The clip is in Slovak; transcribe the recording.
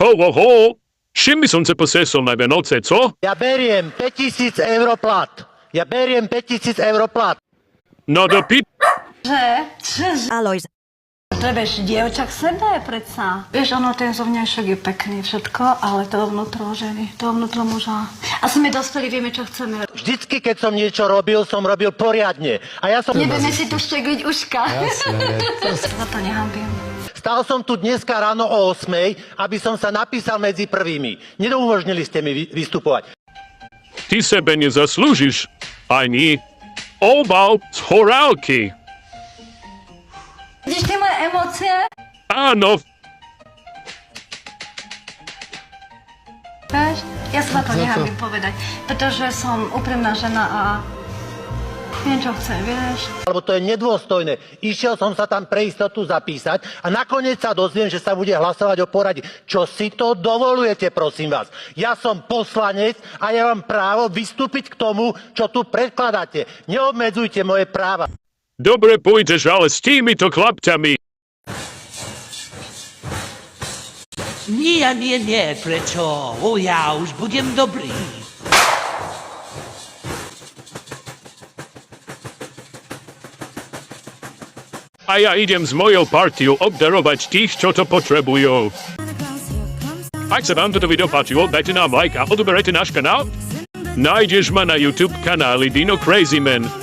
Ho. Čím by som sa posesol na Vianoce, co? Ja beriem 5000 eur plat. Ja beriem 5000 eur plat. No do pi... Že? Alojz. Vieš, dievčak sebe predsa. Vieš, ono, ten zovňajšok je pekný všetko, ale to vnútro ženy, to vnútro muža. A sme dospeli, vieme, čo chceme. Vždycky, keď som niečo robil, som robil poriadne. A ja som... Nebudeme si tu štekliť uška. Jasne. Za to nehambím. Stal som tu dneska ráno o 8:00, aby som sa napísal medzi prvými. Neumožnili ste mi vystupovať. Ty sebe nezaslúžiš ani obal z horálky. Vidíš ty moje emócie? Áno, Vieš, ja sa na to nehambím povedať, pretože som úprimná žena a viem, čo chcem, vieš. Lebo to je nedôstojné. Išiel som sa tam pre istotu zapísať a nakoniec sa dozviem, že sa bude hlasovať o poradí. Čo si to dovolujete, prosím vás? Ja som poslanec a ja mám právo vystúpiť k tomu, čo tu predkladáte. Neobmedzujte moje práva. dobre pôjdeš, ale s týmito chlapcami. Nie, prečo? Ja už budem dobrý. A ja idem s mojou partiou obdarovať tých, čo to potrebujú. Ak sa vám toto video páčilo, dajte nám like a odoberajte náš kanál. Nájdeš ma na YouTube kanáli Dino Crazy Man.